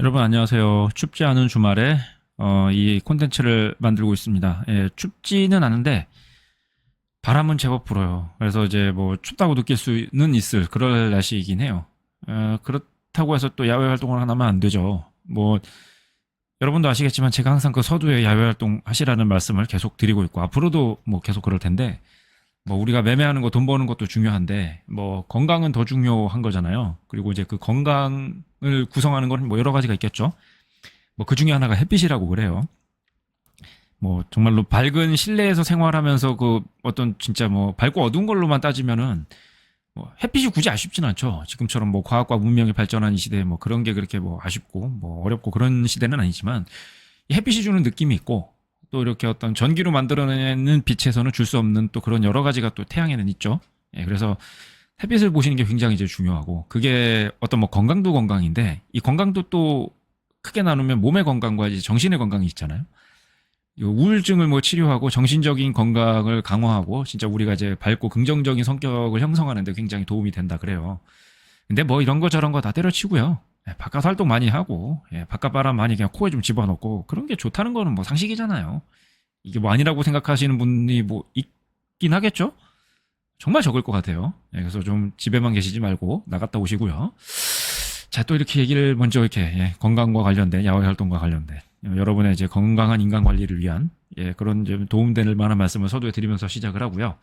여러분 안녕하세요. 춥지 않은 주말에 이 콘텐츠를 만들고 있습니다. 예, 춥지는 않은데 바람은 제법 불어요. 그래서 이제 뭐 춥다고 느낄 수는 있을 그럴 날씨이긴 해요. 그렇다고 해서 또 야외 활동을 하면 안 되죠. 뭐 여러분도 아시겠지만 제가 항상 그 서두에 야외 활동 하시라는 말씀을 계속 드리고 있고 앞으로도 뭐 계속 그럴 텐데 뭐 우리가 매매하는 거 돈 버는 것도 중요한데 뭐 건강은 더 중요한 거잖아요. 그리고 이제 그 건강을 구성하는 건 뭐 여러 가지가 있겠죠. 뭐 그 중에 하나가 햇빛이라고 그래요. 뭐 정말로 밝은 실내에서 생활하면서 그 어떤 진짜 뭐 밝고 어두운 걸로만 따지면은 뭐 햇빛이 굳이 아쉽진 않죠. 지금처럼 뭐 과학과 문명이 발전한 이 시대에 뭐 그런 게 그렇게 뭐 아쉽고 뭐 어렵고 그런 시대는 아니지만 이 햇빛이 주는 느낌이 있고 또 이렇게 어떤 전기로 만들어내는 빛에서는 줄 수 없는 또 그런 여러 가지가 또 태양에는 있죠. 예, 그래서 햇빛을 보시는 게 굉장히 이제 중요하고 그게 어떤 뭐 건강도 건강인데 이 건강도 또 크게 나누면 몸의 건강과 이제 정신의 건강이 있잖아요. 이 우울증을 뭐 치료하고 정신적인 건강을 강화하고 진짜 우리가 이제 밝고 긍정적인 성격을 형성하는데 굉장히 도움이 된다 그래요. 근데 뭐 이런 거 저런 거 다 때려치고요. 예, 바깥 활동 많이 하고 예, 바깥 바람 많이 그냥 코에 좀 집어넣고 그런 게 좋다는 거는 뭐 상식이잖아요. 이게 뭐 아니라고 생각하시는 분이 뭐 있긴 하겠죠? 정말 적을 것 같아요. 예, 그래서 좀 집에만 계시지 말고 나갔다 오시고요. 자, 또 이렇게 얘기를 먼저 이렇게 예, 건강과 관련된 야외 활동과 관련된 여러분의 이제 건강한 인간 관리를 위한 예, 그런 좀 도움될 만한 말씀을 서두에 드리면서 시작을 하고요.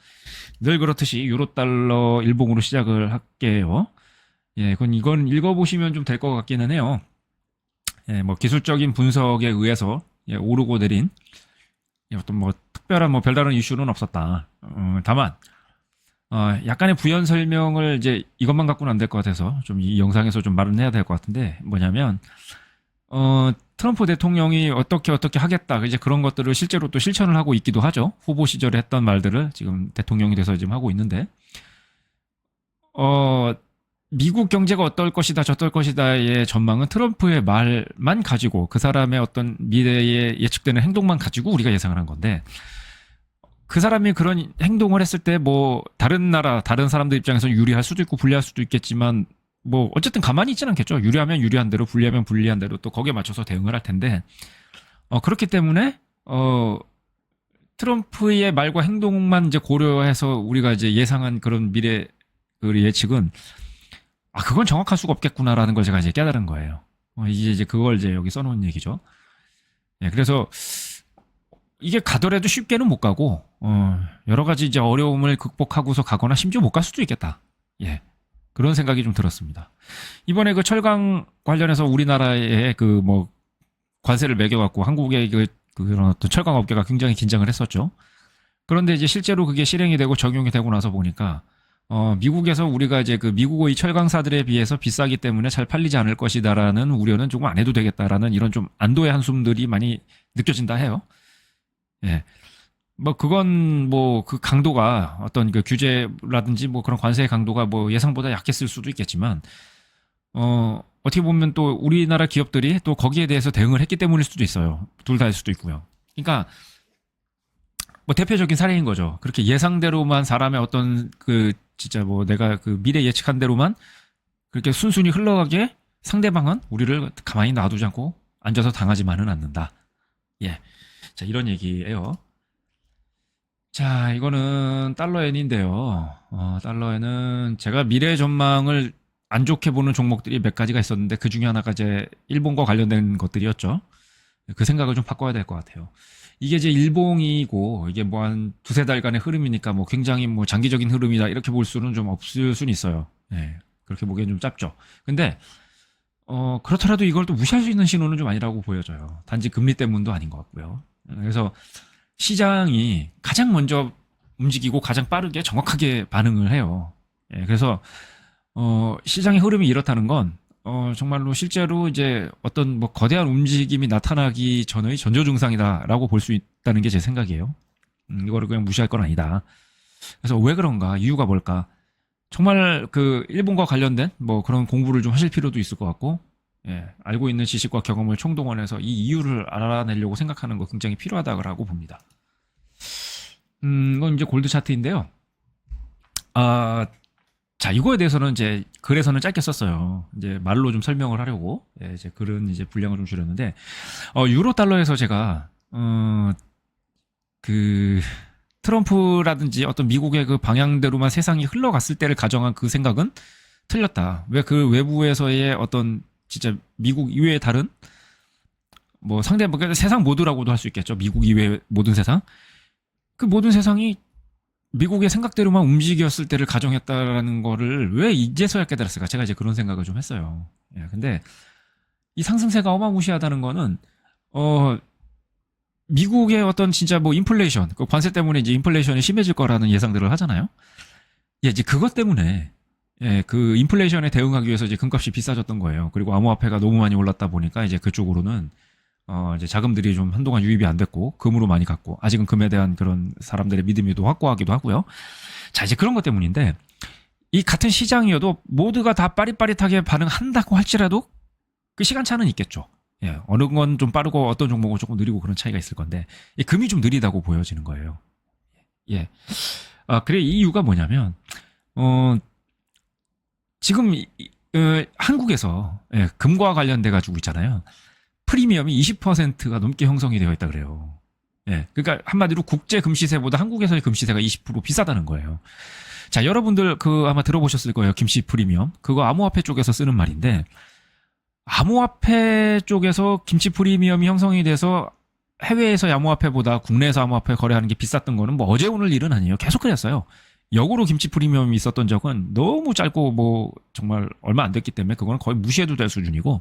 늘 그렇듯이 유로 달러 일봉으로 시작을 할게요. 예, 이건 읽어보시면 좀 될 것 같기는 해요. 예, 뭐 기술적인 분석에 의해서 예, 오르고 내린 예, 어떤 뭐 특별한 뭐 별다른 이슈는 없었다. 다만 약간의 부연 설명을 이제 이것만 갖고는 안 될 것 같아서 좀 이 영상에서 좀 말은 해야 될 것 같은데 뭐냐면 트럼프 대통령이 어떻게 하겠다 이제 그런 것들을 실제로 또 실천을 하고 있기도 하죠. 후보 시절에 했던 말들을 지금 대통령이 돼서 지금 하고 있는데 어 미국 경제가 어떨 것이다 저떨 것이다의 전망은 트럼프의 말만 가지고 그 사람의 어떤 미래에 예측되는 행동만 가지고 우리가 예상을 한 건데 그 사람이 그런 행동을 했을 때 뭐 다른 나라 다른 사람들 입장에서 유리할 수도 있고 불리할 수도 있겠지만 뭐 어쨌든 가만히 있지는 않겠죠. 유리하면 유리한 대로 불리하면 불리한 대로 또 거기에 맞춰서 대응을 할 텐데 그렇기 때문에 트럼프의 말과 행동만 이제 고려해서 우리가 이제 예상한 그런 미래 그 예측은 그건 정확할 수가 없겠구나라는 걸 제가 이제 깨달은 거예요. 이제 그걸 이제 여기 써놓은 얘기죠. 예, 그래서 이게 가더라도 쉽게는 못 가고 여러 가지 이제 어려움을 극복하고서 가거나 심지어 못 갈 수도 있겠다. 예. 그런 생각이 좀 들었습니다. 이번에 그 철강 관련해서 우리나라에 그 뭐 관세를 매겨갖고 한국의 그런 어떤 철강 업계가 굉장히 긴장을 했었죠. 그런데 이제 실제로 그게 실행이 되고 적용이 되고 나서 보니까 미국에서 우리가 이제 그 미국의 철강사들에 비해서 비싸기 때문에 잘 팔리지 않을 것이다라는 우려는 조금 안 해도 되겠다라는 이런 좀 안도의 한숨들이 많이 느껴진다 해요. 예. 뭐 그건 뭐 그 강도가 어떤 그 규제라든지 뭐 그런 관세의 강도가 뭐 예상보다 약했을 수도 있겠지만 어떻게 보면 또 우리나라 기업들이 또 거기에 대해서 대응을 했기 때문일 수도 있어요. 둘 다일 수도 있고요. 그러니까 뭐 대표적인 사례인 거죠. 그렇게 예상대로만 사람의 어떤 그 진짜 뭐 내가 그 미래 예측한 대로만 그렇게 순순히 흘러가게 상대방은 우리를 가만히 놔두지 않고 앉아서 당하지만은 않는다. 예. 자, 이런 얘기예요. 자, 이거는 달러엔인데요. 달러엔은 제가 미래 전망을 안 좋게 보는 종목들이 몇 가지가 있었는데 그 중에 하나가 이제 일본과 관련된 것들이었죠. 그 생각을 좀 바꿔야 될 것 같아요. 이게 이제 일봉이고 이게 뭐 한 두세 달간의 흐름이니까 뭐 굉장히 뭐 장기적인 흐름이다 이렇게 볼 수는 좀 없을 수는 있어요. 예. 그렇게 보기엔 좀 짧죠. 근데 그렇더라도 이걸 또 무시할 수 있는 신호는 좀 아니라고 보여져요. 단지 금리 때문도 아닌 것 같고요. 그래서 시장이 가장 먼저 움직이고 가장 빠르게 정확하게 반응을 해요. 예, 그래서 시장의 흐름이 이렇다는 건 정말로 실제로 이제 어떤 뭐 거대한 움직임이 나타나기 전의 전조 증상이다라고 볼 수 있다는 게 제 생각이에요. 이거를 그냥 무시할 건 아니다. 그래서 왜 그런가? 이유가 뭘까? 정말 그 일본과 관련된 뭐 그런 공부를 좀 하실 필요도 있을 것 같고, 예, 알고 있는 지식과 경험을 총동원해서 이 이유를 알아내려고 생각하는 거 굉장히 필요하다고 봅니다. 이건 이제 골드 차트인데요. 아, 자, 이거에 대해서는 이제 글에서는 짧게 썼어요. 이제 말로 좀 설명을 하려고 예, 이제 글은 이제 분량을 좀 줄였는데 유로 달러에서 제가 그 트럼프라든지 어떤 미국의 그 방향대로만 세상이 흘러갔을 때를 가정한 그 생각은 틀렸다. 왜 그 외부에서의 어떤 진짜 미국 이외의 다른 뭐 상대 뭐 세상 모두라고도 할 수 있겠죠. 미국 이외의 모든 세상. 그 모든 세상이 미국의 생각대로만 움직였을 때를 가정했다라는 거를 왜 이제서야 깨달았을까? 제가 이제 그런 생각을 좀 했어요. 예, 근데 이 상승세가 어마무시하다는 거는 미국의 어떤 진짜 뭐 인플레이션, 그 관세 때문에 이제 인플레이션이 심해질 거라는 예상들을 하잖아요. 예, 이제 그것 때문에 예, 그 인플레이션에 대응하기 위해서 이제 금값이 비싸졌던 거예요. 그리고 암호화폐가 너무 많이 올랐다 보니까 이제 그쪽으로는 이제 자금들이 좀 한동안 유입이 안 됐고 금으로 많이 갔고 아직은 금에 대한 그런 사람들의 믿음이 또 확고하기도 하고요. 자, 이제 그런 것 때문인데 이 같은 시장이어도 모두가 다 빠릿빠릿하게 반응한다고 할지라도 그 시간차는 있겠죠. 예, 어느 건 좀 빠르고 어떤 종목은 조금 느리고 그런 차이가 있을 건데 이 금이 좀 느리다고 보여지는 거예요. 예. 그래 이유가 뭐냐면 지금 한국에서 예, 금과 관련돼 가지고 있잖아요. 프리미엄이 20%가 넘게 형성이 되어 있다 그래요. 예, 그러니까 한마디로 국제 금시세보다 한국에서의 금시세가 20% 비싸다는 거예요. 자, 여러분들 그 아마 들어보셨을 거예요. 김씨 프리미엄. 그거 암호화폐 쪽에서 쓰는 말인데 암호화폐 쪽에서 김치 프리미엄이 형성이 돼서 해외에서 암호화폐보다 국내에서 암호화폐 거래하는 게 비쌌던 거는 뭐 어제 오늘 일은 아니에요. 계속 그랬어요. 역으로 김치 프리미엄이 있었던 적은 너무 짧고 뭐 정말 얼마 안 됐기 때문에 그거는 거의 무시해도 될 수준이고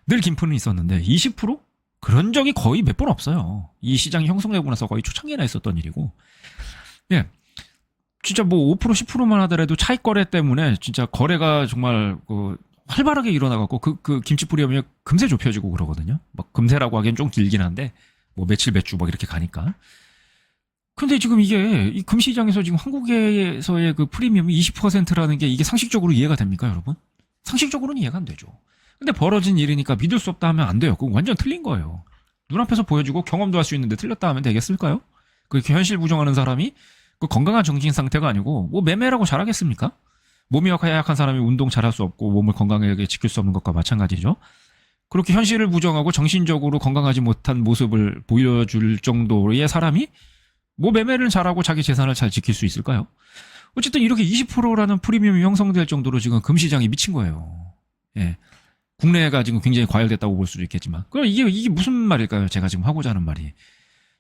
늘 김프는 있었는데 20%? 그런 적이 거의 몇 번 없어요. 이 시장이 형성되고 나서 거의 초창기나 있었던 일이고. 예. 진짜 뭐 5% 10%만 하더라도 차익 거래 때문에 진짜 거래가 정말 활발하게 일어나갖고 그 김치 프리미엄이 금세 좁혀지고 그러거든요. 막 금세라고 하기엔 좀 길긴 한데 뭐 며칠 몇 주 막 이렇게 가니까. 근데 지금 이게 이 금시장에서 지금 한국에서의 그 프리미엄이 20%라는 게 이게 상식적으로 이해가 됩니까, 여러분? 상식적으로는 이해가 안 되죠. 근데 벌어진 일이니까 믿을 수 없다 하면 안 돼요. 그건 완전 틀린 거예요. 눈앞에서 보여주고 경험도 할 수 있는데 틀렸다 하면 되겠을까요? 그렇게 현실 부정하는 사람이 그 건강한 정신 상태가 아니고 뭐 매매라고 잘하겠습니까? 몸이 약한 사람이 운동 잘할 수 없고 몸을 건강하게 지킬 수 없는 것과 마찬가지죠. 그렇게 현실을 부정하고 정신적으로 건강하지 못한 모습을 보여줄 정도의 사람이 뭐 매매를 잘하고 자기 재산을 잘 지킬 수 있을까요? 어쨌든 이렇게 20%라는 프리미엄이 형성될 정도로 지금 금시장이 미친 거예요. 예. 국내가 지금 굉장히 과열됐다고 볼 수도 있겠지만. 그럼 이게 무슨 말일까요? 제가 지금 하고자 하는 말이.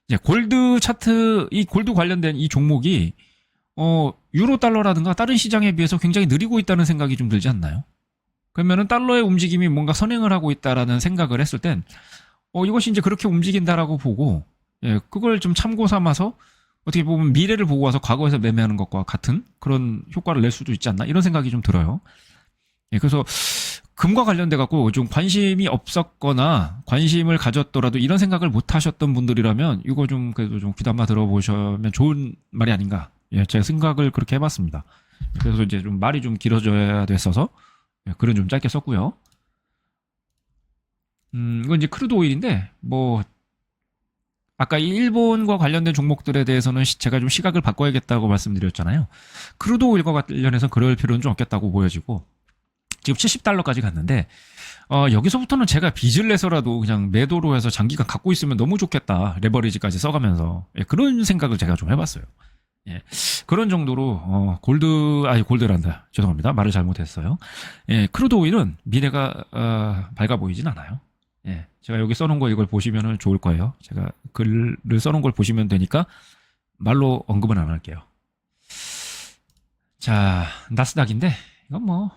이제 골드 차트, 이 골드 관련된 이 종목이, 유로 달러라든가 다른 시장에 비해서 굉장히 느리고 있다는 생각이 좀 들지 않나요? 그러면은 달러의 움직임이 뭔가 선행을 하고 있다라는 생각을 했을 땐, 이것이 이제 그렇게 움직인다라고 보고, 예, 그걸 좀 참고 삼아서 어떻게 보면 미래를 보고 와서 과거에서 매매하는 것과 같은 그런 효과를 낼 수도 있지 않나? 이런 생각이 좀 들어요. 예, 그래서 금과 관련돼 갖고 좀 관심이 없었거나 관심을 가졌더라도 이런 생각을 못 하셨던 분들이라면 이거 좀 그래도 좀 귀담아 들어보시면 좋은 말이 아닌가. 예, 제가 생각을 그렇게 해봤습니다. 그래서 이제 좀 말이 좀 길어져야 됐어서 예, 글은 좀 짧게 썼고요. 이건 이제 크루드 오일인데 뭐 아까 이 일본과 관련된 종목들에 대해서는 제가 좀 시각을 바꿔야겠다고 말씀드렸잖아요. 크루드 오일과 관련해서 그럴 필요는 좀 없겠다고 보여지고 지금 70달러까지 갔는데 여기서부터는 제가 빚을 내서라도 그냥 매도로 해서 장기간 갖고 있으면 너무 좋겠다. 레버리지까지 써가면서 예, 그런 생각을 제가 좀 해봤어요. 예, 그런 정도로 골드란다. 죄송합니다. 말을 잘못했어요. 예, 크루드 오일은 미래가 밝아 보이진 않아요. 예, 제가 여기 써놓은 거 이걸 보시면 좋을 거예요. 제가 글을 써놓은 걸 보시면 되니까 말로 언급은 안 할게요. 자, 나스닥인데 이건 뭐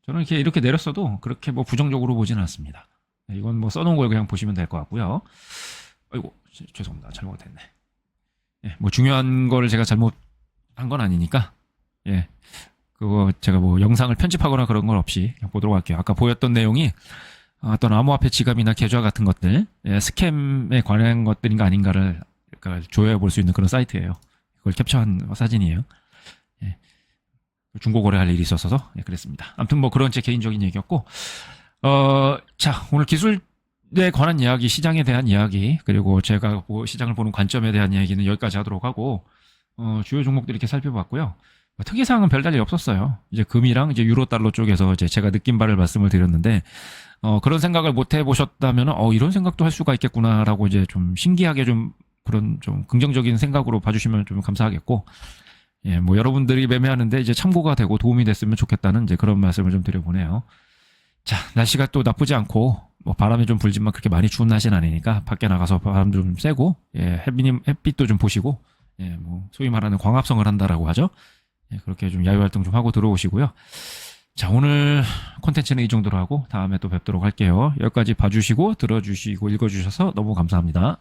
저는 이렇게 내렸어도 그렇게 뭐 부정적으로 보지는 않습니다. 이건 뭐 써놓은 걸 그냥 보시면 될 것 같고요. 아이고, 죄송합니다. 잘못했네. 예, 뭐 중요한 거를 제가 잘못한 건 아니니까, 예, 그거 제가 뭐 영상을 편집하거나 그런 건 없이 그냥 보도록 할게요. 아까 보였던 내용이 어떤 암호화폐 지갑이나 계좌 같은 것들, 예, 스캠에 관한 것들인가 아닌가를 그러니까 조회해 볼 수 있는 그런 사이트예요. 그걸 캡처한 사진이에요. 예. 중고 거래할 일이 있어서 예, 그랬습니다. 아무튼 뭐 그런 제 개인적인 얘기였고, 자, 오늘 기술에 관한 이야기, 시장에 대한 이야기, 그리고 제가 시장을 보는 관점에 대한 이야기는 여기까지 하도록 하고, 주요 종목들 이렇게 살펴봤고요. 특이사항은 별달리 없었어요. 이제 금이랑 이제 유로 달러 쪽에서 이제 제가 느낀 바를 말씀을 드렸는데, 그런 생각을 못 해보셨다면, 이런 생각도 할 수가 있겠구나라고 이제 좀 신기하게 좀 그런 좀 긍정적인 생각으로 봐주시면 좀 감사하겠고, 예, 뭐 여러분들이 매매하는데 이제 참고가 되고 도움이 됐으면 좋겠다는 이제 그런 말씀을 좀 드려보네요. 자, 날씨가 또 나쁘지 않고, 뭐 바람이 좀 불지만 그렇게 많이 추운 날씨는 아니니까 밖에 나가서 바람 좀 쐬고, 예, 햇빛도 좀 보시고, 예, 뭐 소위 말하는 광합성을 한다라고 하죠. 예, 그렇게 좀 야외 활동 좀 하고 들어오시고요. 자, 오늘 콘텐츠는 이 정도로 하고 다음에 또 뵙도록 할게요. 여기까지 봐주시고 들어주시고 읽어주셔서 너무 감사합니다.